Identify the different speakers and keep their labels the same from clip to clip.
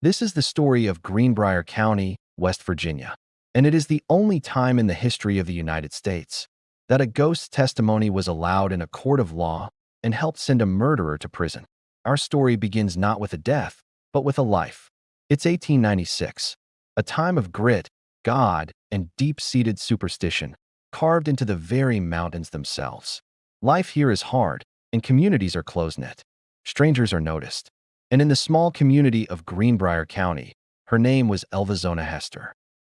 Speaker 1: This is the story of Greenbrier County, West Virginia, and it is the only time in the history of the United States that a ghost's testimony was allowed in a court of law and helped send a murderer to prison. Our story begins not with a death, but with a life. It's 1896, a time of grit, God, and deep-seated superstition, carved into the very mountains themselves. Life here is hard, and communities are close-knit. Strangers are noticed. And in the small community of Greenbrier County, her name was Elva Zona Shue.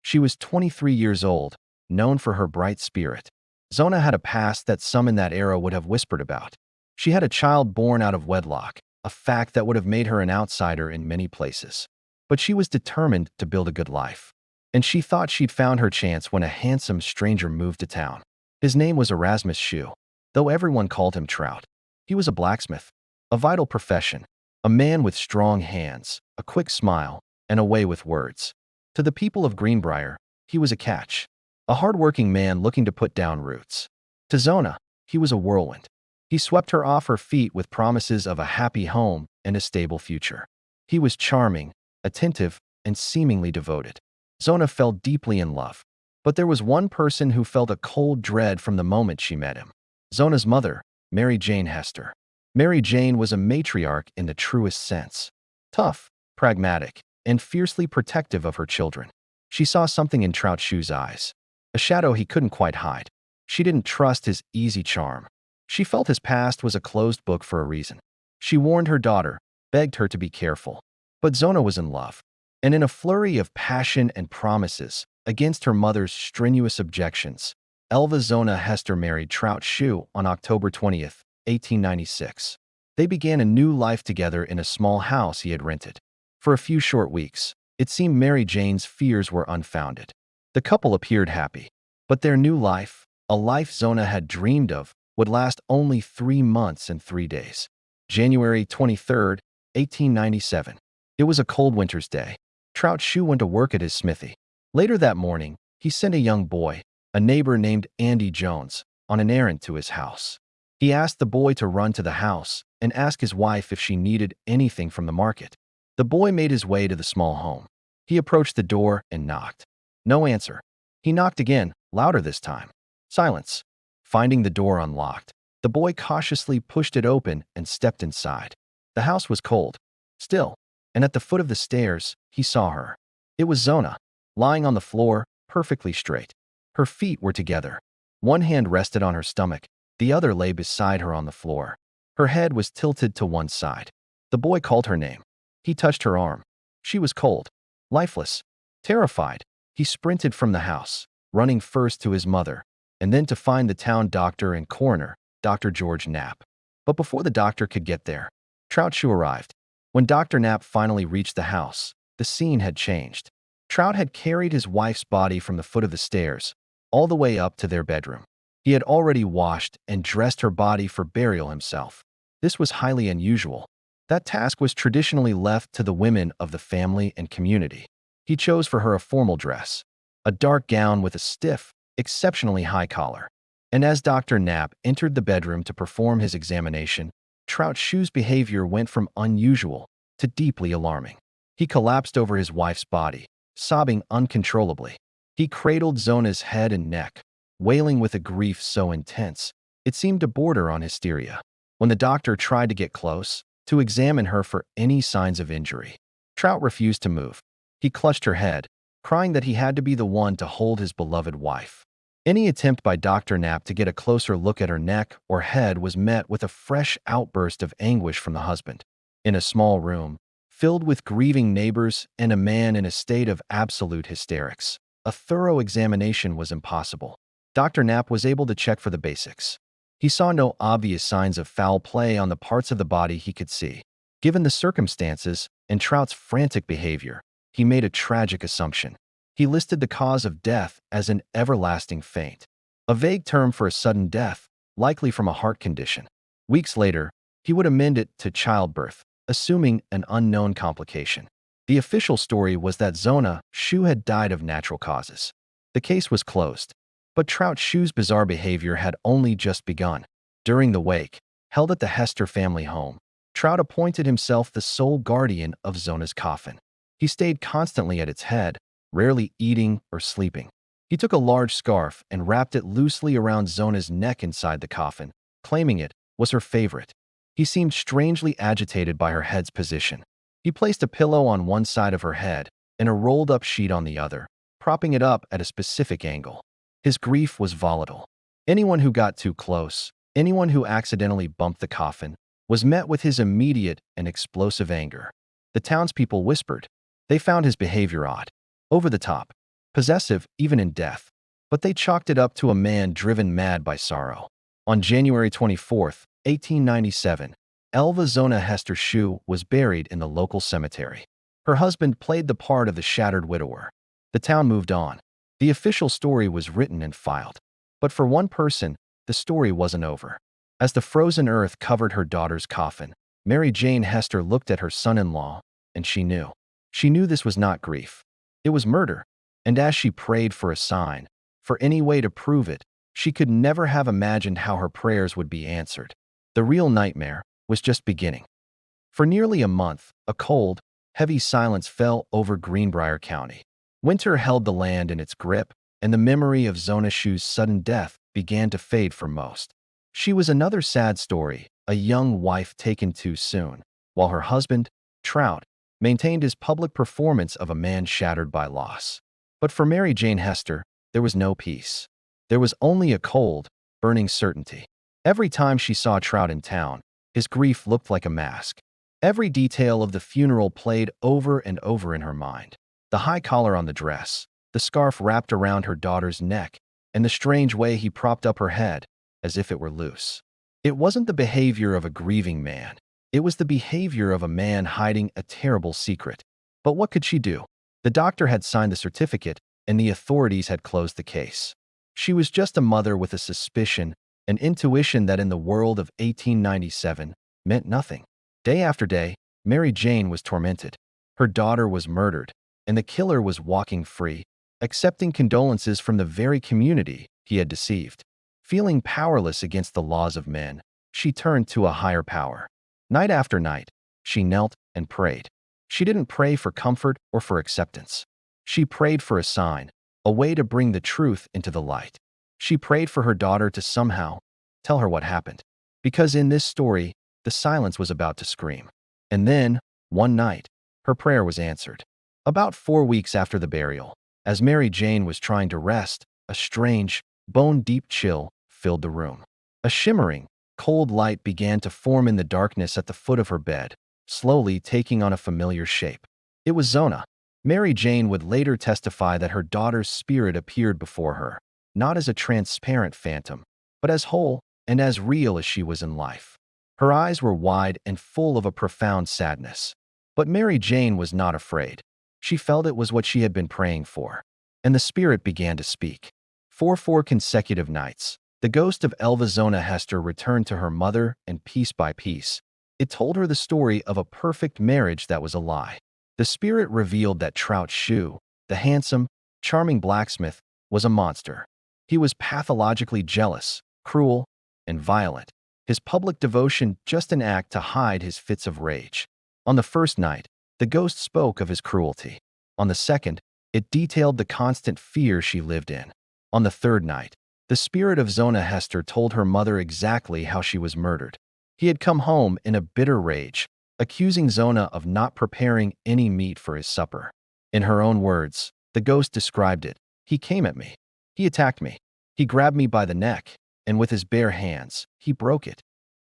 Speaker 1: She was 23 years old, known for her bright spirit. Zona had a past that some in that era would have whispered about. She had a child born out of wedlock, a fact that would have made her an outsider in many places. But she was determined to build a good life. And she thought she'd found her chance when a handsome stranger moved to town. His name was Erasmus Shue, though everyone called him Trout. He was a blacksmith, a vital profession, a man with strong hands, a quick smile, and a way with words. To the people of Greenbrier, he was a catch, a hard-working man looking to put down roots. To Zona, he was a whirlwind. He swept her off her feet with promises of a happy home and a stable future. He was charming, attentive, and seemingly devoted. Zona fell deeply in love, but there was one person who felt a cold dread from the moment she met him. Zona's mother, Mary Jane Hester. Mary Jane was a matriarch in the truest sense. Tough, pragmatic, and fiercely protective of her children. She saw something in Trout Shue's eyes, a shadow he couldn't quite hide. She didn't trust his easy charm. She felt his past was a closed book for a reason. She warned her daughter, begged her to be careful. But Zona was in love, and in a flurry of passion and promises, against her mother's strenuous objections, Elva Zona Hester married Trout Shue on October 20th, 1896. They began a new life together in a small house he had rented. For a few short weeks, it seemed Mary Jane's fears were unfounded. The couple appeared happy, but their new life, a life Zona had dreamed of, would last only 3 months and 3 days. January 23rd, 1897. It was a cold winter's day. Trout Shue went to work at his smithy. Later that morning, he sent a young boy, a neighbor named Andy Jones, on an errand to his house. He asked the boy to run to the house and ask his wife if she needed anything from the market. The boy made his way to the small home. He approached the door and knocked. No answer. He knocked again, louder this time. Silence. Finding the door unlocked, the boy cautiously pushed it open and stepped inside. The house was cold, still, and at the foot of the stairs, he saw her. It was Zona, lying on the floor, perfectly straight. Her feet were together. One hand rested on her stomach, the other lay beside her on the floor. Her head was tilted to one side. The boy called her name. He touched her arm. She was cold, lifeless, terrified. He sprinted from the house, running first to his mother, and then to find the town doctor and coroner, Dr. George Knapp. But before the doctor could get there, Trout Shue arrived. When Dr. Knapp finally reached the house, the scene had changed. Trout had carried his wife's body from the foot of the stairs, all the way up to their bedroom. He had already washed and dressed her body for burial himself. This was highly unusual. That task was traditionally left to the women of the family and community. He chose for her a formal dress, a dark gown with a stiff, exceptionally high collar. And as Dr. Knapp entered the bedroom to perform his examination, Trout Shue's behavior went from unusual to deeply alarming. He collapsed over his wife's body, sobbing uncontrollably. He cradled Zona's head and neck, wailing with a grief so intense, it seemed to border on hysteria. When the doctor tried to get close, to examine her for any signs of injury, Trout refused to move. He clutched her head, crying that he had to be the one to hold his beloved wife. Any attempt by Dr. Knapp to get a closer look at her neck or head was met with a fresh outburst of anguish from the husband. In a small room, filled with grieving neighbors and a man in a state of absolute hysterics, a thorough examination was impossible. Dr. Knapp was able to check for the basics. He saw no obvious signs of foul play on the parts of the body he could see. Given the circumstances and Trout's frantic behavior, he made a tragic assumption. He listed the cause of death as an everlasting faint, a vague term for a sudden death, likely from a heart condition. Weeks later, he would amend it to childbirth, assuming an unknown complication. The official story was that Zona Shue had died of natural causes. The case was closed, but Trout Shue's bizarre behavior had only just begun. During the wake, held at the Hester family home, Trout appointed himself the sole guardian of Zona's coffin. He stayed constantly at its head, rarely eating or sleeping. He took a large scarf and wrapped it loosely around Zona's neck inside the coffin, claiming it was her favorite. He seemed strangely agitated by her head's position. He placed a pillow on one side of her head and a rolled-up sheet on the other, propping it up at a specific angle. His grief was volatile. Anyone who got too close, anyone who accidentally bumped the coffin, was met with his immediate and explosive anger. The townspeople whispered. They found his behavior odd, over the top, possessive even in death, but they chalked it up to a man driven mad by sorrow. On January 24, 1897, Elva Zona Shue was buried in the local cemetery. Her husband played the part of the shattered widower. The town moved on. The official story was written and filed. But for one person, the story wasn't over. As the frozen earth covered her daughter's coffin, Mary Jane Hester looked at her son-in-law, and she knew. She knew this was not grief. It was murder. And as she prayed for a sign, for any way to prove it, she could never have imagined how her prayers would be answered. The real nightmare was just beginning. For nearly a month, a cold, heavy silence fell over Greenbrier County. Winter held the land in its grip, and the memory of Zona Shue's sudden death began to fade for most. She was another sad story, a young wife taken too soon, while her husband, Trout, maintained his public performance of a man shattered by loss. But for Mary Jane Hester, there was no peace. There was only a cold, burning certainty. Every time she saw Trout in town, his grief looked like a mask. Every detail of the funeral played over and over in her mind. The high collar on the dress, the scarf wrapped around her daughter's neck, and the strange way he propped up her head, as if it were loose. It wasn't the behavior of a grieving man. It was the behavior of a man hiding a terrible secret. But what could she do? The doctor had signed the certificate, and the authorities had closed the case. She was just a mother with a suspicion, an intuition that in the world of 1897 meant nothing. Day after day, Mary Jane was tormented. Her daughter was murdered, and the killer was walking free, accepting condolences from the very community he had deceived. Feeling powerless against the laws of men, she turned to a higher power. Night after night, she knelt and prayed. She didn't pray for comfort or for acceptance. She prayed for a sign, a way to bring the truth into the light. She prayed for her daughter to somehow tell her what happened. Because in this story, the silence was about to scream. And then, one night, her prayer was answered. About 4 weeks after the burial, as Mary Jane was trying to rest, a strange, bone-deep chill filled the room. A shimmering, cold light began to form in the darkness at the foot of her bed, slowly taking on a familiar shape. It was Zona. Mary Jane would later testify that her daughter's spirit appeared before her, not as a transparent phantom, but as whole and as real as she was in life. Her eyes were wide and full of a profound sadness. But Mary Jane was not afraid. She felt it was what she had been praying for. And the spirit began to speak. For 4 consecutive nights, the ghost of Elva Zona Hester returned to her mother, and piece by piece, it told her the story of a perfect marriage that was a lie. The spirit revealed that Trout Shue, the handsome, charming blacksmith, was a monster. He was pathologically jealous, cruel, and violent. His public devotion just an act to hide his fits of rage. On the first night, the ghost spoke of his cruelty. On the second, it detailed the constant fear she lived in. On the third night, the spirit of Zona Hester told her mother exactly how she was murdered. He had come home in a bitter rage, accusing Zona of not preparing any meat for his supper. In her own words, the ghost described it. He came at me. He attacked me. He grabbed me by the neck, and with his bare hands, he broke it.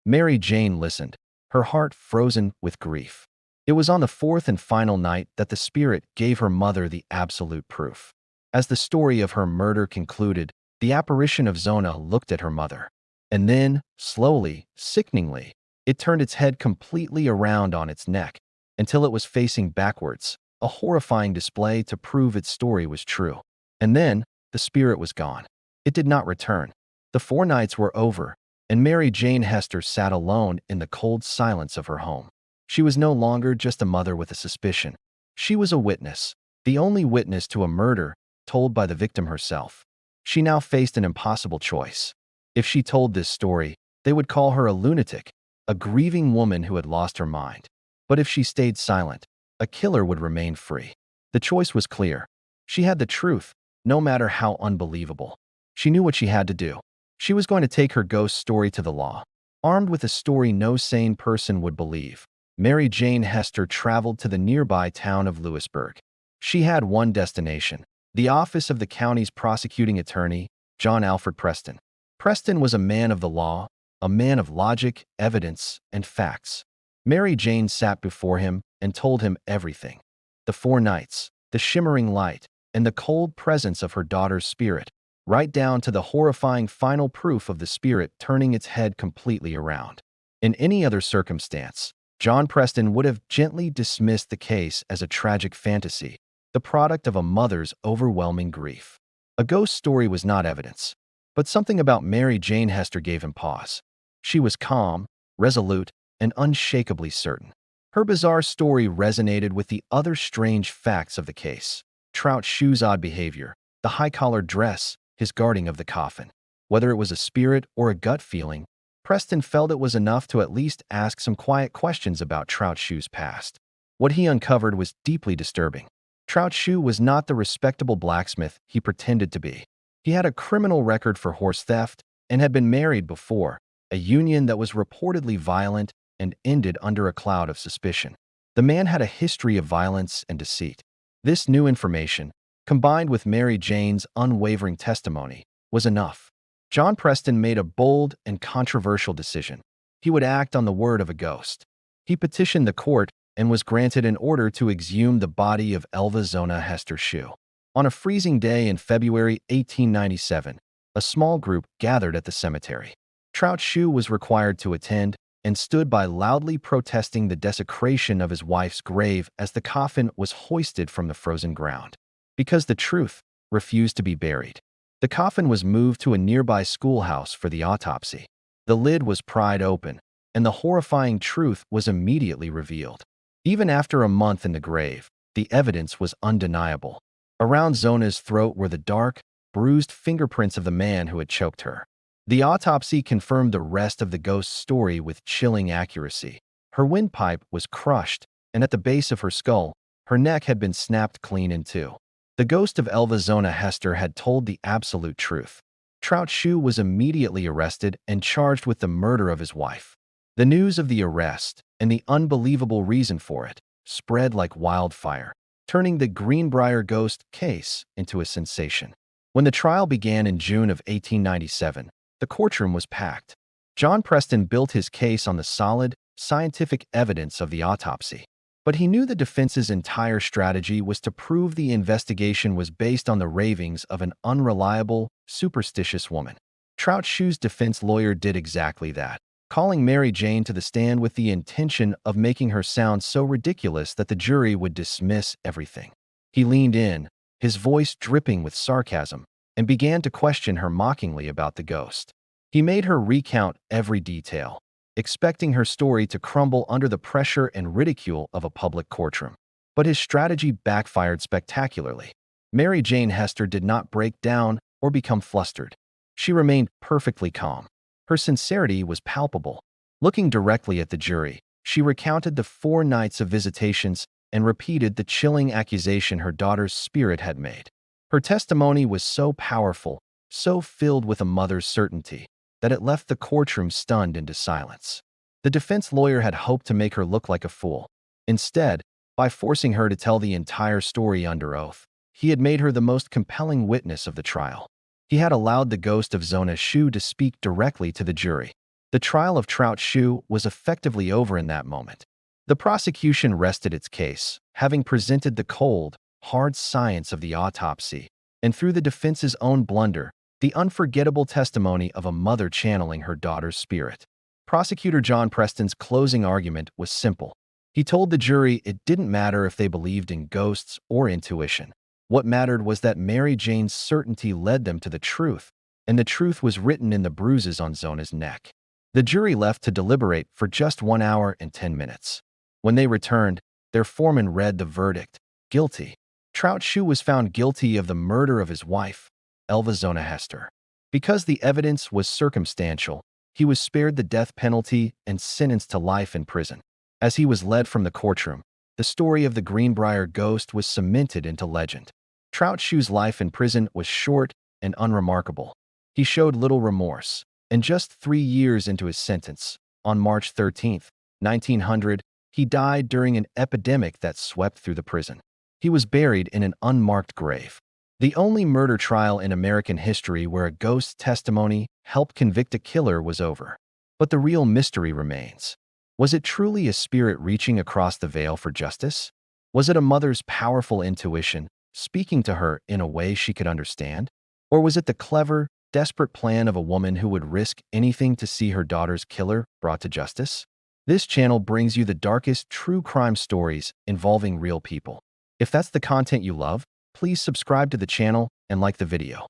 Speaker 1: Mary Jane listened, her heart frozen with grief. It was on the 4th and final night that the spirit gave her mother the absolute proof. As the story of her murder concluded, the apparition of Zona looked at her mother. And then, slowly, sickeningly, it turned its head completely around on its neck, until it was facing backwards, a horrifying display to prove its story was true. And then, the spirit was gone. It did not return. The 4 nights were over, and Mary Jane Hester sat alone in the cold silence of her home. She was no longer just a mother with a suspicion. She was a witness, the only witness to a murder told by the victim herself. She now faced an impossible choice. If she told this story, they would call her a lunatic, a grieving woman who had lost her mind. But if she stayed silent, a killer would remain free. The choice was clear. She had the truth, no matter how unbelievable. She knew what she had to do. She was going to take her ghost story to the law. Armed with a story no sane person would believe, Mary Jane Hester traveled to the nearby town of Lewisburg. She had one destination, the office of the county's prosecuting attorney, John Alfred Preston. Preston was a man of the law, a man of logic, evidence, and facts. Mary Jane sat before him and told him everything. The 4 nights, the shimmering light, and the cold presence of her daughter's spirit, right down to the horrifying final proof of the spirit turning its head completely around. In any other circumstance, John Preston would have gently dismissed the case as a tragic fantasy, the product of a mother's overwhelming grief. A ghost story was not evidence, but something about Mary Jane Hester gave him pause. She was calm, resolute, and unshakably certain. Her bizarre story resonated with the other strange facts of the case. Trout Shue's odd behavior, the high-collared dress, his guarding of the coffin. Whether it was a spirit or a gut feeling, Preston felt it was enough to at least ask some quiet questions about Trout Shue's past. What he uncovered was deeply disturbing. Trout Shue was not the respectable blacksmith he pretended to be. He had a criminal record for horse theft and had been married before, a union that was reportedly violent and ended under a cloud of suspicion. The man had a history of violence and deceit. This new information, combined with Mary Jane's unwavering testimony, was enough. John Preston made a bold and controversial decision. He would act on the word of a ghost. He petitioned the court and was granted an order to exhume the body of Elva Zona Shue. On a freezing day in February 1897, a small group gathered at the cemetery. Trout Shue was required to attend and stood by loudly protesting the desecration of his wife's grave as the coffin was hoisted from the frozen ground. Because the truth refused to be buried, the coffin was moved to a nearby schoolhouse for the autopsy. The lid was pried open, and the horrifying truth was immediately revealed. Even after a month in the grave, the evidence was undeniable. Around Zona's throat were the dark, bruised fingerprints of the man who had choked her. The autopsy confirmed the rest of the ghost's story with chilling accuracy. Her windpipe was crushed, and at the base of her skull, her neck had been snapped clean in two. The ghost of Elva Zona Hester had told the absolute truth. Trout Shue was immediately arrested and charged with the murder of his wife. The news of the arrest, and the unbelievable reason for it, spread like wildfire, turning the Greenbrier ghost case into a sensation. When the trial began in June of 1897, the courtroom was packed. John Preston built his case on the solid, scientific evidence of the autopsy. But he knew the defense's entire strategy was to prove the investigation was based on the ravings of an unreliable, superstitious woman. Trout Shue's defense lawyer did exactly that, calling Mary Jane to the stand with the intention of making her sound so ridiculous that the jury would dismiss everything. He leaned in, his voice dripping with sarcasm, and began to question her mockingly about the ghost. He made her recount every detail, expecting her story to crumble under the pressure and ridicule of a public courtroom. But his strategy backfired spectacularly. Mary Jane Hester did not break down or become flustered. She remained perfectly calm. Her sincerity was palpable. Looking directly at the jury, she recounted the 4 nights of visitations and repeated the chilling accusation her daughter's spirit had made. Her testimony was so powerful, so filled with a mother's certainty, that it left the courtroom stunned into silence. The defense lawyer had hoped to make her look like a fool. Instead, by forcing her to tell the entire story under oath, he had made her the most compelling witness of the trial. He had allowed the ghost of Zona Shue to speak directly to the jury. The trial of Trout Shue was effectively over in that moment. The prosecution rested its case, having presented the cold, hard science of the autopsy, and through the defense's own blunder, the unforgettable testimony of a mother channeling her daughter's spirit. Prosecutor John Preston's closing argument was simple. He told the jury it didn't matter if they believed in ghosts or intuition. What mattered was that Mary Jane's certainty led them to the truth, and the truth was written in the bruises on Zona's neck. The jury left to deliberate for just 1 hour and 10 minutes. When they returned, their foreman read the verdict: guilty. Trout Shue was found guilty of the murder of his wife, Elva Zona Hester. Because the evidence was circumstantial, he was spared the death penalty and sentenced to life in prison. As he was led from the courtroom, the story of the Greenbrier ghost was cemented into legend. Trout Shue's life in prison was short and unremarkable. He showed little remorse, and just 3 years into his sentence, on March 13, 1900, he died during an epidemic that swept through the prison. He was buried in an unmarked grave. The only murder trial in American history where a ghost's testimony helped convict a killer was over. But the real mystery remains. Was it truly a spirit reaching across the veil for justice? Was it a mother's powerful intuition speaking to her in a way she could understand? Or was it the clever, desperate plan of a woman who would risk anything to see her daughter's killer brought to justice? This channel brings you the darkest true crime stories involving real people. If that's the content you love, please subscribe to the channel and like the video.